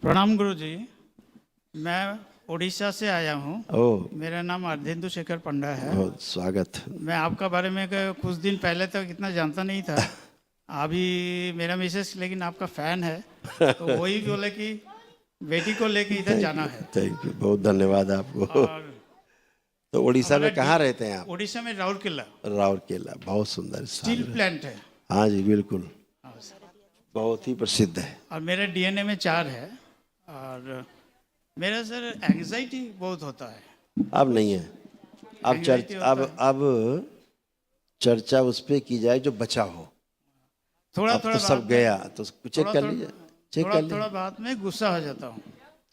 प्रणाम गुरु जी। मैं उड़ीसा से आया हूँ। ओह, मेरा नाम अर्धेंदु शेखर पंडा है। बहुत स्वागत। मैं आपका बारे में कुछ दिन पहले तक इतना जानता नहीं था। अभी मेरा मिसेस लेकिन आपका फैन है, तो वही बोले कि बेटी को लेके इधर जाना है। थैंक यू, बहुत धन्यवाद आपको। और तो उड़ीसा हमारा में कहाँ रहते हैं आप? उड़ीसा में राउरकेला राउरकेला, बहुत सुंदर स्थान स्टील है। प्लांट है। हाँ जी, बिल्कुल, हाँ सर। बहुत ही प्रसिद्ध है। और मेरे डीएनए में 4 है। और मेरा सर एंग्जाइटी बहुत होता है। अब नहीं है। अब एंग्जाइटी होता है अब चर्चा उस पे की जाए जो बचा हो। थोड़ा अब तो थोड़ा सब बात में। गया, तो चेक थोड़ा कर थोड़ा लीजिए। चेक थोड़ा कर लीजिए, थोड़ा बात में गुस्सा हो जाता हूँ।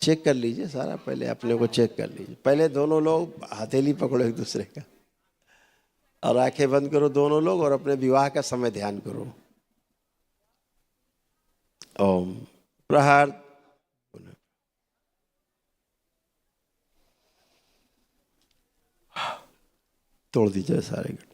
चेक कर लीजिए सारा। पहले अपने को चेक कर लीजिए। पहले दोनों लोग हथेली पकड़ो एक दूसरे का, और आंखें बंद करो दोनों लोग, और अपने विवाह का समय ध्यान करो। ओम प्रहार। तोड़ दीजिए सारे गट।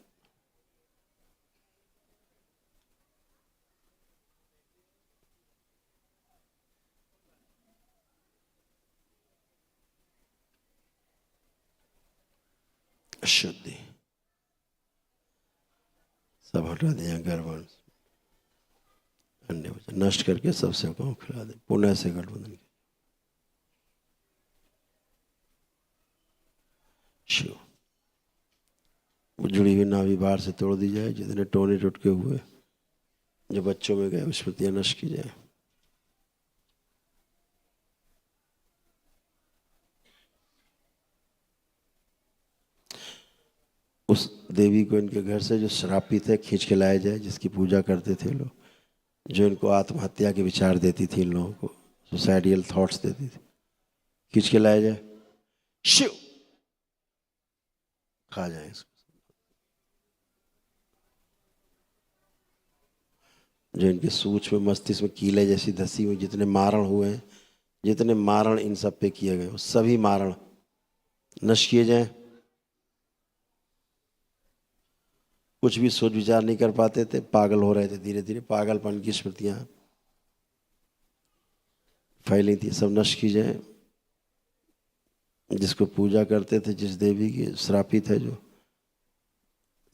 शुद्धि सब हटा दिया। गर्भन अन्य वचन नष्ट करके सबसे को खिला दे। पुण्य से गठबंधन शिव। वो जुड़ी हुई नाभि बाहर से तोड़ दी जाए। जितने टोने टुटके हुए जो बच्चों में गए, स्मृतियां नष्ट की जाए। उस देवी को इनके घर से जो श्रापित है खींच के लाया जाए, जिसकी पूजा करते थे लोग, जो इनको आत्महत्या के विचार देती थी, इन लोगों को सुसाइडियल थॉट्स देती थी, खींच के लाया जाए। शिव खा जाए इसको। जो इनके सूक्ष्म में मस्तिष्क में कीले जैसी धसी हुई जितने मारण हुए हैं, जितने मारण इन सब पे किए गए, वो सभी मारण नष्ट किए जाए। कुछ भी सोच विचार नहीं कर पाते थे, पागल हो रहे थे, धीरे धीरे पागलपन की स्मृतियां फैली थी, सब नष्ट की जाए। जिसको पूजा करते थे, जिस देवी की श्रापित है, जो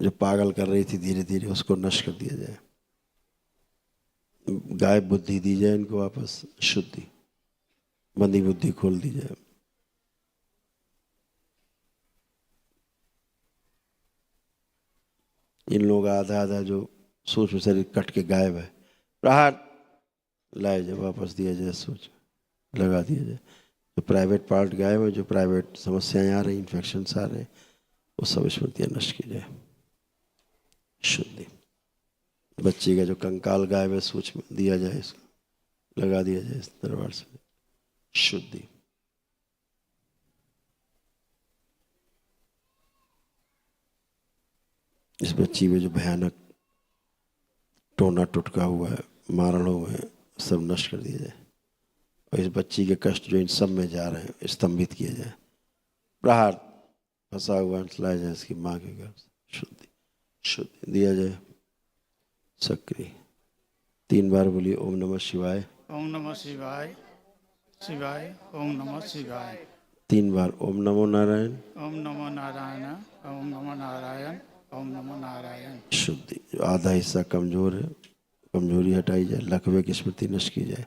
जो पागल कर रही थी, धीरे धीरे उसको नष्ट कर दिया जाए। गाय बुद्धि दी जाए इनको वापस, शुद्धि बंदी बुद्धि खोल दी जाए। इन लोग आधा आधा जो सूक्ष्म शरीर कट के गायब है, प्रहार लाए जाए, वापस दिया जाए, सोच लगा दिया जाए। जो प्राइवेट पार्ट गायब है, जो प्राइवेट समस्याएं आ रही, इन्फेक्शन आ रहे, वो सब स्मृतियां नष्ट की जाए। शुद्धि बच्ची का जो कंकाल गायब है, सूक्ष्म दिया जाए, इसको लगा दिया जाए इस दरबार से। शुद्धि इस बच्ची में जो भयानक टोना टुटका हुआ है, मारण हुए हैं, सब नष्ट कर दिया जाए। और इस बच्ची के कष्ट जो इन सब में जा रहे हैं, स्तंभित किए जाए। प्रहार फंसा हुआ लाया जाए इसकी माँ के घर से। शुद्धि शुद्धि दिया जाए। सक्रिय 3 बार बोलिए ओम नमः शिवाय। ओम नमः शिवाय। शिवाय ओम नमः शिवाय। 3 बार ओम नमो नारायण। ओम नमो नारायण। ओम नमो नारायण। ओम नमो नारायण। शुद्धि जो आधा हिस्सा कमजोर है, कमजोरी हटाई जाए। लकवे की स्मृति नष्ट की जाए।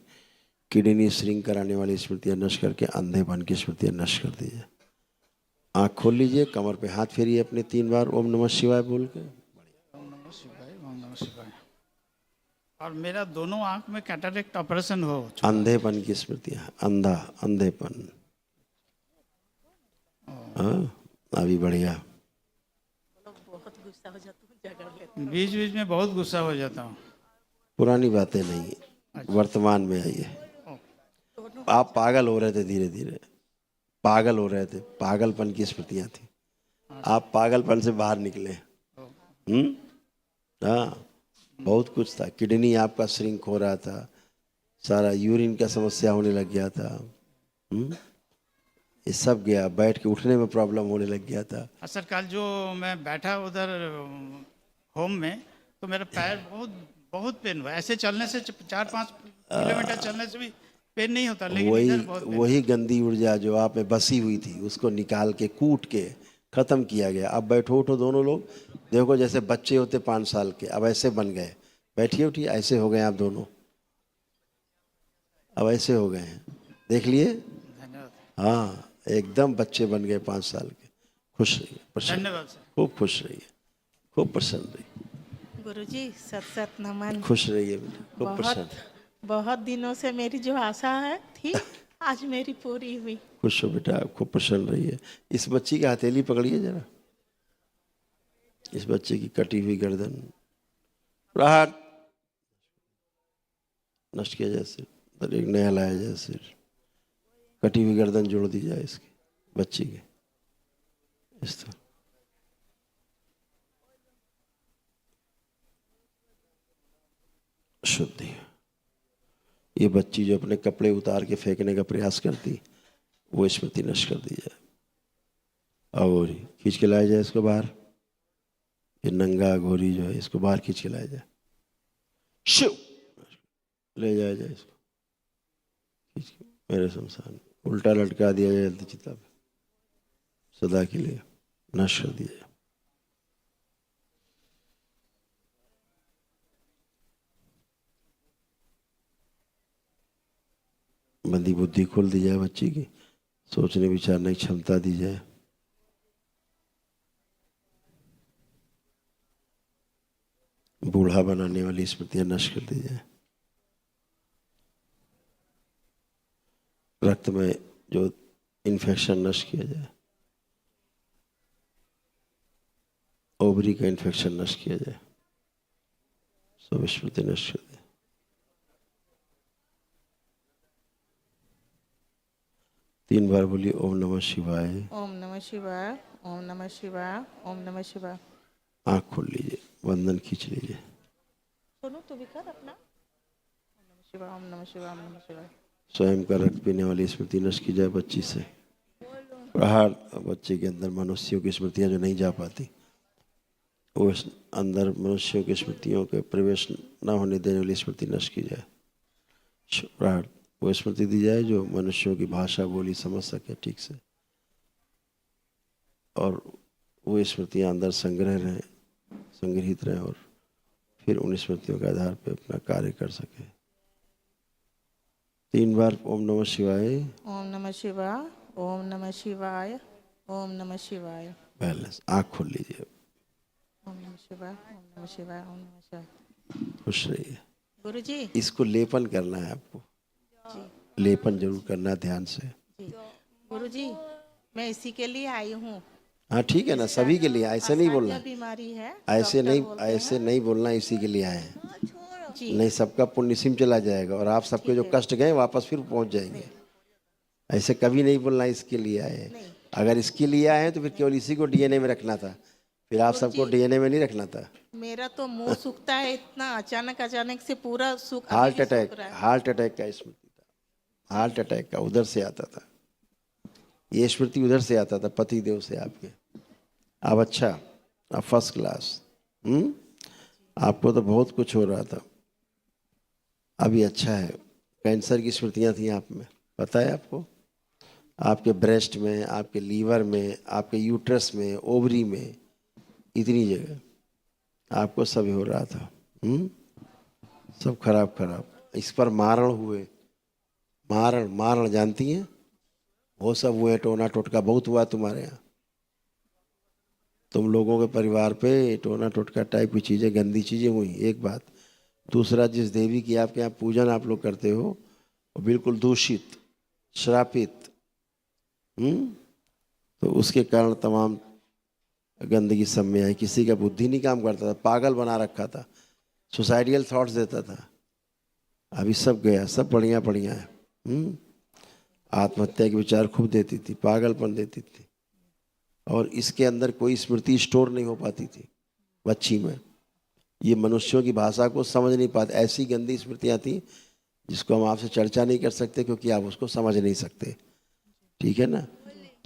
किडनी श्रिंक कराने वाली स्मृतियां नष्ट करके अंधेपन की स्मृतियां नष्ट कर दी जाए। आँख खोल लीजिए, कमर पे हाथ फेरिए अपने 3 बार ओम नमः शिवाय बोल के। ओम नमः शिवाय। ओम नमः शिवाय। और मेरा दोनों आंख में कैटरेक्ट ऑपरेशन हो चुका है। अंधेपन की स्मृतियां, अंधा अंधेपन। हाँ, अभी बढ़िया। बीच बीच में बहुत गुस्सा हो जाता हूँ। पुरानी बातें नहीं, वर्तमान में आइए। आप पागल हो रहे थे, धीरे धीरे पागल हो रहे थे, पागलपन की स्मृतियां थी। आप पागलपन से बाहर निकले। हाँ, बहुत कुछ था। किडनी आपका श्रिंक हो रहा था, सारा यूरिन का समस्या होने लग गया था। ये सब गया। बैठ के उठने में प्रॉब्लम होने लग गया था। सर कल जो मैं बैठा उधर होम में, तो मेरा पैर बहुत बहुत पेन हुआ। ऐसे चलने से 4-5 किलोमीटर चलने से भी पेन नहीं होता, लेकिन वही इधर बहुत पेन। वही गंदी ऊर्जा जो आप में बसी हुई थी उसको निकाल के कूट के खत्म किया गया। अब बैठो उठो दोनों लोग, देखो जैसे बच्चे होते 5 साल के, अब ऐसे बन गए। बैठिए उठिए, ऐसे हो गए आप दोनों, अब ऐसे हो गए हैं, देख लिए। धन्यवाद। हाँ, एकदम बच्चे बन गए 5 साल के। खुश रहिए, प्रसन्न, धन्यवाद सर। खूब खुश रहिए, खूब प्रसन्न रहिए, गुरुजी सत सत नमन। खुश रहिए बेटा, खूब बहुत प्रसन्न। बहुत दिनों से मेरी जो आशा है थी आज मेरी पूरी हुई। खुश हो बेटा, खूब प्रसन्न रहिए। इस बच्ची की हथेली पकड़िए जरा, इस बच्चे की कटी हुई गर्दन प्रहार नष्ट किया जाए सिर, और एक नया लाया जाए सिर। कटी हुई गर्दन जोड़ दी जाए इसकी बच्ची के इस तरह। शुद्धि। ये बच्ची जो अपने कपड़े उतार के फेंकने का प्रयास करती, वो स्मृति नष्ट कर दी जाए। अघोरी खींच के लाया जाए इसको बाहर। ये नंगा अघोरी जो है इसको बाहर खींच के लाया जाए। शिव ले जाया जाए इसको खींच के मेरे शमशान, उल्टा लटका दिया जाए जल्दी चिता पे, सदा के लिए नष्ट कर दिया जाए। बंदी बुद्धि खोल दी जाए बच्ची की, सोचने विचारने की क्षमता दी जाए। बूढ़ा बनाने वाली स्मृतियां नष्ट कर दी जाए। रक्त में जो इन्फेक्शन नष्ट किया जाए, ओवरी का इन्फेक्शन नष्ट किया जाए, सब स्मृति नष्ट कर दे। 3 बार बोलिए ओम नमः शिवाय। ओम नमः शिवाय, ओम नमः शिवाय, ओम नमः शिवाय। आँख खोल लीजिए, बंधन खींच लीजिए। सुनो तू भी कर अपना। ओम नमः शिवाय, ओम नमः शिवाय, ओम नमः शिवाय। स्वयं का रक्त पीने वाली स्मृति नष्ट की जाए बच्ची से। प्रहार बच्चे के अंदर मनुष्यों की स्मृतियां जो नहीं जा पाती, वो अंदर मनुष्यों की स्मृतियों के प्रवेश न होने देने वाली स्मृति नष्ट की जाए। प्रहार वो स्मृति दी जाए जो मनुष्यों की भाषा बोली समझ सके ठीक से, और वो स्मृतियां अंदर संग्रह रहें, संग्रहित रहें, और फिर उन स्मृतियों के आधार पर अपना कार्य कर सके। 3 बार ओम नमः शिवाय। ओम नमः शिवाय, ओम नमः शिवाय, ओम नमः शिवाय। बैलेंस। आँख खोल लीजिए, ओम नमः शिवाय, ओम नमः शिवाय, ओम नमः शिवाय। खुश रहिए। गुरुजी इसको लेपन करना है आपको, जी लेपन जरूर करना है ध्यान से। जी। गुरुजी मैं इसी के लिए आई हूँ। हाँ ठीक है ना, सभी के लिए, ऐसे नहीं बोलना, असहज बीमारी है, ऐसे डॉक्टर नहीं, बोलते ऐसे हैं। नहीं बोलना इसी के लिए आए हैं। जी नहीं, सबका पुण्य सिम चला जाएगा और आप सबके जो ठीक है। कष्ट गए वापस फिर पहुंच जाएंगे। ऐसे कभी नहीं बोलना इसके लिए आए हैं। नहीं। अगर इसके लिए आए हैं तो फिर केवल इसी को डीएनए में रखना था, फिर आप सबको डीएनए में नहीं रखना था। मेरा तो मुंह सूखता है इतना, अचानक अचानक से पूरा सूख, अभी हार्ट भी सूख अटैक, रहा है। हार्ट अटैक का स्मृति था, हार्ट अटैक का उधर से आता था, ये स्मृति उधर से आता था, पति देव से आपके। अब अच्छा, अब फर्स्ट क्लास। आपको तो बहुत कुछ हो रहा था, अभी अच्छा है। कैंसर की स्मृतियां थी आप में, पता है आपको, आपके ब्रेस्ट में, आपके लीवर में, आपके यूट्रस में, ओवरी में, इतनी जगह आपको सब हो रहा था। सब खराब खराब। इस पर मारण हुए, मारण, मारण जानती हैं, वो सब हुए, टोना टोटका बहुत हुआ तुम्हारे यहाँ। तुम लोगों के परिवार पे टोना टोटका टाइप की चीज़ें, गंदी चीज़ें हुई, एक बात। दूसरा, जिस देवी की आपके यहाँ पूजन आप लोग करते हो वो बिल्कुल दूषित, श्रापित। तो उसके कारण तमाम गंदगी सब में आई। किसी का बुद्धि नहीं काम करता था, पागल बना रखा था, सुसाइडियल थॉट्स देता था। अभी सब गया, सब बढ़िया बढ़िया है। आत्महत्या के विचार खूब देती थी, पागलपन देती थी, और इसके अंदर कोई स्मृति स्टोर नहीं हो पाती थी बच्ची में। ये मनुष्यों की भाषा को समझ नहीं पाते, ऐसी गंदी स्मृतियाँ थी जिसको हम आपसे चर्चा नहीं कर सकते क्योंकि आप उसको समझ नहीं सकते, ठीक है ना।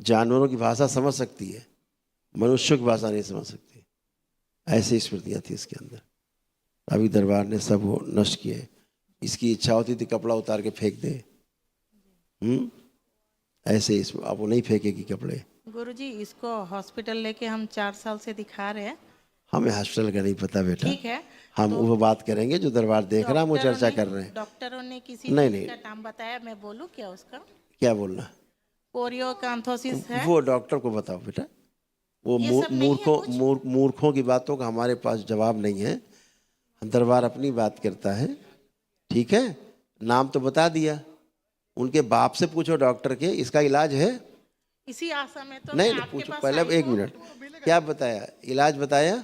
जानवरों की भाषा समझ सकती है, मनुष्यों की भाषा नहीं समझ सकती, ऐसी स्मृतियाँ थी इसके अंदर। अभी दरबार ने सब वो नष्ट किए। इसकी इच्छा होती थी कपड़ा उतार के फेंक दे, ऐसे इसमें आप वो नहीं फेंकेगी कपड़े। गुरुजी इसको हॉस्पिटल लेके हम 4 साल से दिखा रहे हैं। हमें हॉस्पिटल का नहीं पता बेटा, ठीक है, हम वो बात करेंगे जो दरबार देख रहा हम वो चर्चा कर रहे हैं। डॉक्टरों ने किसी नहीं, चीज नहीं। का नाम बताया, मैं बोलूं क्या उसका? क्या बोलना? कोरियोकांथोसिस है। वो डॉक्टर को बताओ बेटा, वो ये सब नहीं है मूर्खों की बातों का हमारे पास जवाब नहीं है। दरबार अपनी बात करता है, ठीक है। नाम तो बता दिया, उनके बाप से पूछो डॉक्टर के, इसका इलाज है? इसी आशा में तो नहीं मैं नहीं आपके पूछो, पास पहले आई एक हूँ। मिनट, क्या बताया? इलाज बताया?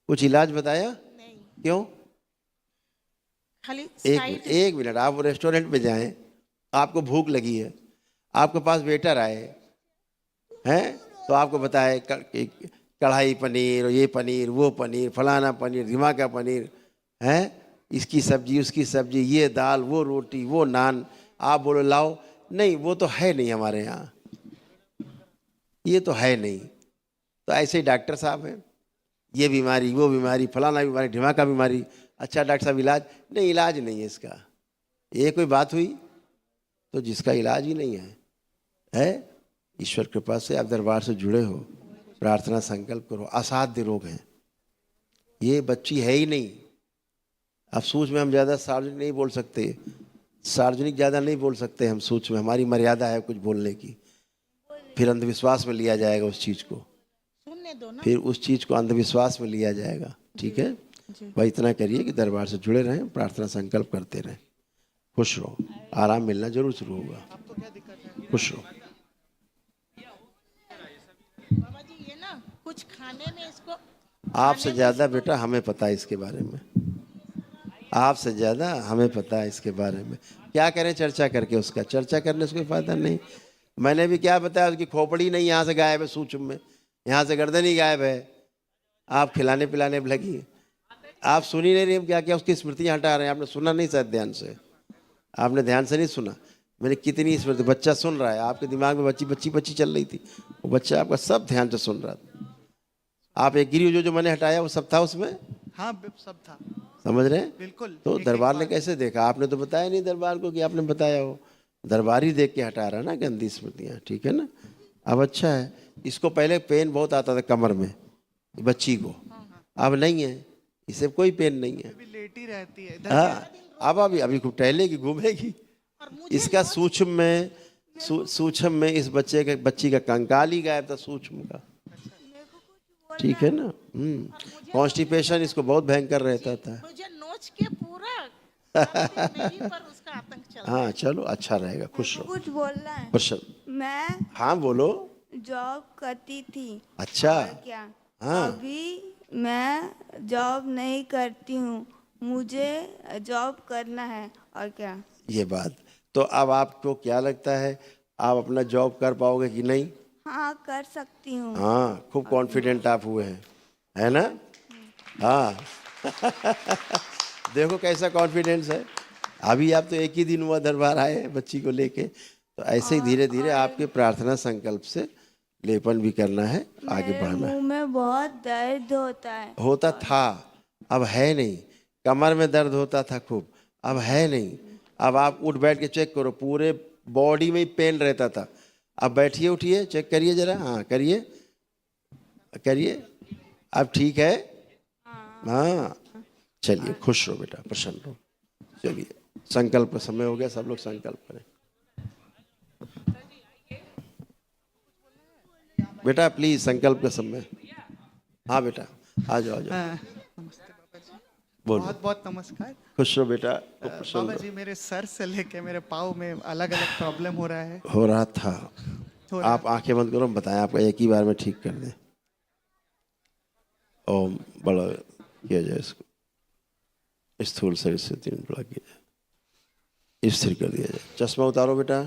कुछ इलाज बताया? नहीं, क्यों? खाली एक मिनट, आप रेस्टोरेंट में जाएं, आपको भूख लगी है, आपके पास वेटर आए हैं, तो आपको बताए कढ़ाई पनीर, ये पनीर, वो पनीर, फलाना पनीर, धीमा का पनीर है, इसकी सब्जी, उसकी सब्जी, ये दाल, वो रोटी, वो नान, आप बोलो लाओ, नहीं वो तो है नहीं हमारे यहाँ, ये तो है नहीं। तो ऐसे ही डॉक्टर साहब हैं, ये बीमारी, वो बीमारी, फलाना बीमारी, ढिमाका बीमारी, अच्छा डॉक्टर साहब इलाज नहीं, इलाज नहीं है इसका। ये कोई बात हुई? तो जिसका इलाज ही नहीं है ईश्वर कृपा से आप दरबार से जुड़े हो, प्रार्थना संकल्प करो, असाध्य रोग हैं, ये बच्ची है ही नहीं। अफसोस में हम ज़्यादा सार्वजनिक नहीं बोल सकते, सार्वजनिक ज़्यादा नहीं बोल सकते हम, सोच में हमारी मर्यादा है कुछ बोलने की, फिर अंधविश्वास में लिया जाएगा उस चीज़ को, सुनने दो ना। फिर उस चीज़ को अंधविश्वास में लिया जाएगा, ठीक है। भाई इतना करिए कि दरबार से जुड़े रहें, प्रार्थना संकल्प करते रहें, खुश रहो, आराम मिलना जरूर शुरू होगा, खुश रहो। बाबा जी ये ना कुछ खाने में इसको, आपसे ज़्यादा बेटा हमें पता है इसके बारे में, आपसे ज़्यादा हमें पता है इसके बारे में। क्या करें चर्चा करके, उसका चर्चा करने से कोई फ़ायदा नहीं। मैंने भी क्या बताया, उसकी खोपड़ी नहीं यहाँ से गायब है सूक्ष्म में, यहाँ से गर्दन ही गायब है, आप खिलाने पिलाने में लगी। आप सुन ही नहीं रही, हम क्या क्या उसकी स्मृतियाँ हटा रहे हैं। आपने सुना नहीं शायद ध्यान से, आपने ध्यान से नहीं सुना। मैंने कितनी स्मृति, बच्चा सुन रहा है, आपके दिमाग में बच्ची बच्ची बच्ची चल रही थी, वो बच्चा आपका सब ध्यान से सुन रहा था। आप एक गिरी जो मैंने हटाया वो सब था उसमें, हाँ सब था, समझ रहे हैं? बिल्कुल। तो दरबार ने कैसे देखा? आपने तो बताया नहीं दरबार को कि आपने बताया हो, दरबार ही देख के हटा रहा ना गंदी स्मृतियाँ, ठीक है ना। अब अच्छा है, इसको पहले पेन बहुत आता था कमर में बच्ची को, अब नहीं है, इसे कोई पेन नहीं है, लेटी रहती है। हाँ। अब अभी खूब टहलेगी, घूमेगी। इसका सूक्ष्म में इस बच्ची का कंकाल ही गायब था सूक्ष्म का, ठीक है ना। कॉन्स्टिपेशन इसको बहुत भयंकर रहता था। मुझे नोच के पूरा नहीं, पर उसका आतंक चल। हाँ चलो अच्छा रहेगा, खुश रहो। कुछ बोलना है। खुश मैं हाँ बोलो। जॉब करती थी। अच्छा और क्या? हाँ। अभी मैं जॉब नहीं करती हूँ, मुझे जॉब करना है। और क्या? ये बात तो अब आपको क्या लगता है, आप अपना जॉब कर पाओगे कि नहीं? हाँ कर सकती हूँ। हाँ खूब कॉन्फिडेंट आप हुए हैं, है ना? हाँ देखो कैसा कॉन्फिडेंस है। अभी आप तो एक ही दिन हुआ दरबार आए बच्ची को लेके, तो ऐसे ही धीरे धीरे आपके प्रार्थना संकल्प से लेपन भी करना है, आगे मेरे बढ़ना है। मुंह में बहुत दर्द होता है। होता था, अब है नहीं। कमर में दर्द होता था खूब, अब है नहीं। अब आप उठ बैठ के चेक करो, पूरे बॉडी में ही पेन रहता था। अब बैठिए, उठिए, चेक करिए जरा, हाँ करिए करिए, अब ठीक है। हाँ चलिए, खुश रहो बेटा, प्रसन्न रहो। चलिए संकल्प का समय हो गया, सब लोग संकल्प करें। बेटा प्लीज संकल्प का समय। हाँ बेटा आ जाओ आ जाओ, नमस्ते बाबा जी, बोलो। बहुत बहुत नमस्कार। खुश रहो बेटा, प्रसन्न बाबा रहो। जी मेरे सर से लेके मेरे पाँव में अलग अलग प्रॉब्लम हो रहा है। हो रहा था, हो रहा आप आंखें बंद करो, हम बताएं आपका एक ही बार में ठीक कर दें। ओम बड़ा किया जाए इसको, स्थूल शरीर से 3 बड़ा किया जाए, स्थिर कर दिया जाए। चश्मा उतारो बेटा।